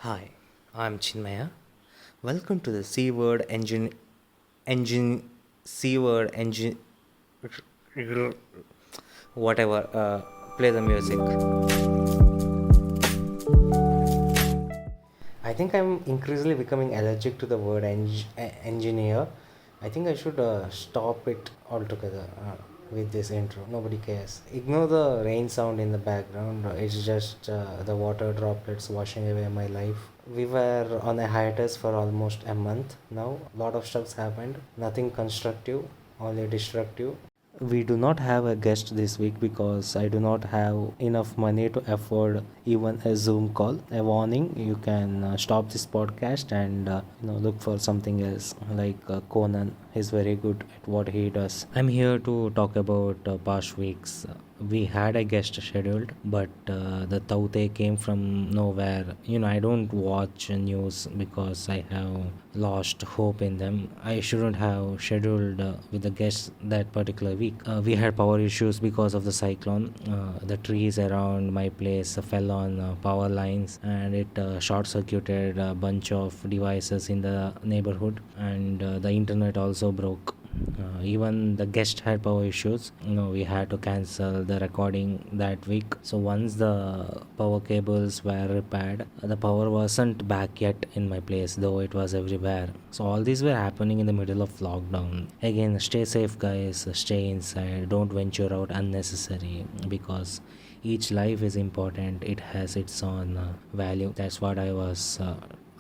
Hi, I'm Chinmaya. Welcome to the C word engine C word engine whatever. Play the music. I think I'm increasingly becoming allergic to the word engineer. I think I should stop it altogether with this intro. Nobody cares. Ignore the rain sound in the background. It's just the water droplets washing away my life. We were on a hiatus for almost a month now. A lot of stuff's happened. Nothing constructive, only destructive. We do not have a guest this week because I do not have enough money to afford even a Zoom call. A warning: you can stop this podcast and look for something else like Conan. He's very good at what he does. I'm here to talk about past weeks. We had a guest scheduled, but the Tauktae came from nowhere. I don't watch news because I have lost hope in them. I shouldn't have scheduled with the guests that particular week. We had power issues because of the cyclone. The trees around my place fell on power lines, and it short circuited a bunch of devices in the neighborhood, and the internet also broke. Even the guest had power issues. We had to cancel the recording that week. So once the power cables were repaired, the power wasn't back yet in my place, though it was everywhere. So all these were happening in the middle of lockdown. Again, stay safe, guys. Stay inside. Don't venture out unnecessary because each life is important. It has its own value. That's what I was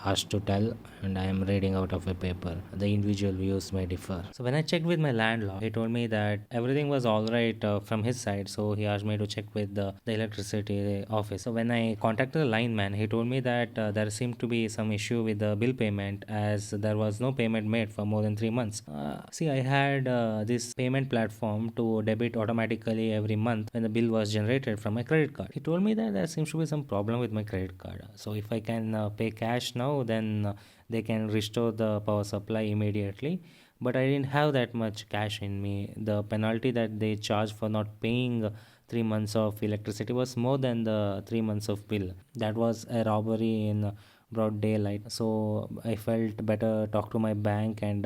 asked to tell, and I am reading out of a paper. The individual views may differ. So when I checked with my landlord, he told me that everything was all right from his side. So he asked me to check with the electricity office. So when I contacted the lineman, he told me that there seemed to be some issue with the bill payment as there was no payment made for more than 3 months. See, I had this payment platform to debit automatically every month when the bill was generated from my credit card. He told me that there seems to be some problem with my credit card. So if I can pay cash now, then they can restore the power supply immediately. But I didn't have that much cash in me. The penalty that they charged for not paying 3 months of electricity was more than the 3 months of bill. That was a robbery in broad daylight. So I felt better talk to my bank and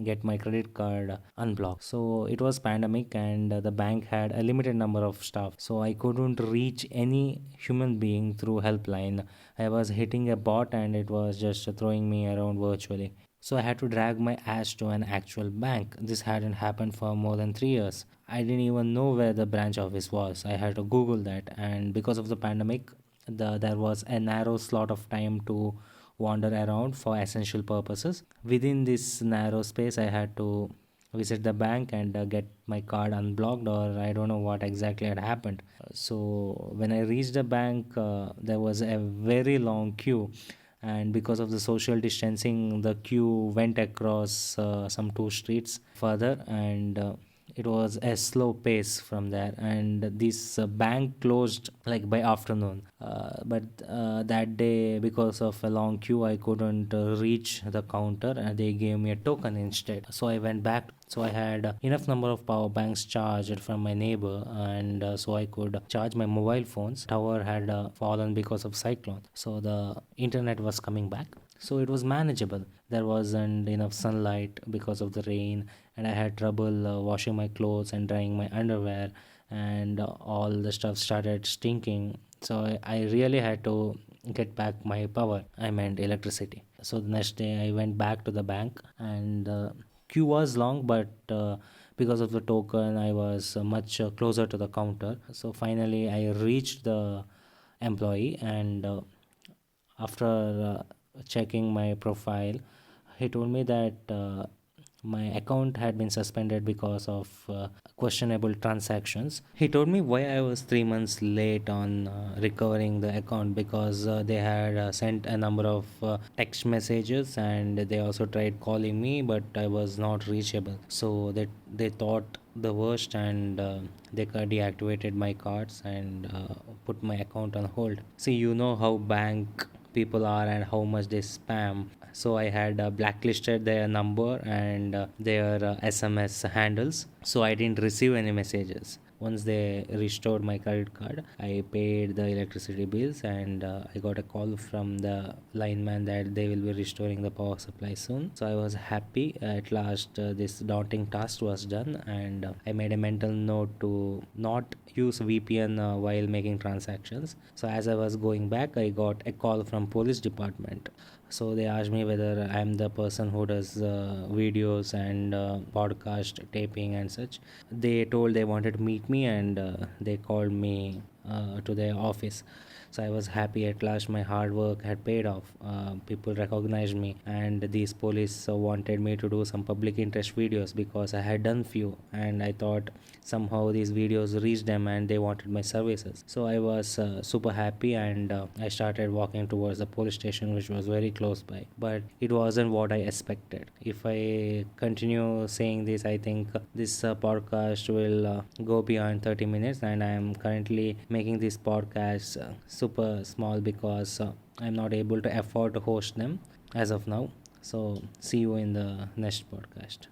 get my credit card unblocked. So it was pandemic, and the bank had a limited number of staff, so I couldn't reach any human being through helpline. I was hitting a bot and it was just throwing me around virtually. So I had to drag my ass to an actual bank. This hadn't happened for more than 3 years. I didn't even know where the branch office was. I had to google that, and because of the pandemic, there was a narrow slot of time to wander around for essential purposes. Within this narrow space, I had to visit the bank and get my card unblocked, or I don't know what exactly had happened. So when I reached the bank, there was a very long queue, and because of the social distancing, the queue went across some two streets further, and it was a slow pace from there, and this bank closed like by afternoon. But that day, because of a long queue, I couldn't reach the counter, and they gave me a token instead. So I went back. So I had enough number of power banks charged from my neighbor, and so I could charge my mobile phones. Tower had fallen because of cyclone, so the internet was coming back, so it was manageable. There wasn't enough sunlight because of the rain, and I had trouble washing my clothes and drying my underwear, and all the stuff started stinking. So I really had to get back my power. I meant electricity. So the next day I went back to the bank, and queue was long, but because of the token, I was much closer to the counter. So finally I reached the employee, and after checking my profile, he told me that my account had been suspended because of questionable transactions. He told me why I was 3 months late on recovering the account, because they had sent a number of text messages, and they also tried calling me, but I was not reachable. So they thought the worst, and they deactivated my cards and put my account on hold. See, you know how bank people are and how much they spam. So I had blacklisted their number and their SMS handles, so I didn't receive any messages. Once they restored my credit card, I paid the electricity bills, and I got a call from the lineman that they will be restoring the power supply soon. So I was happy at last. This daunting task was done, and I made a mental note to not use VPN while making transactions. So as I was going back, I got a call from police department. So they asked me whether I'm the person who does videos and podcast taping and such. They told they wanted to meet me, and they called me to their office. So I was happy at last. My hard work had paid off. People recognized me, and these police wanted me to do some public interest videos because I had done few, and I thought somehow these videos reached them and they wanted my services. So I was super happy, and I started walking towards the police station, which was very close by. But it wasn't what I expected. If I continue saying this, I think this podcast will go beyond 30 minutes, and I am currently making this podcast super small because I'm not able to afford to host them as of now. So see you in the next podcast.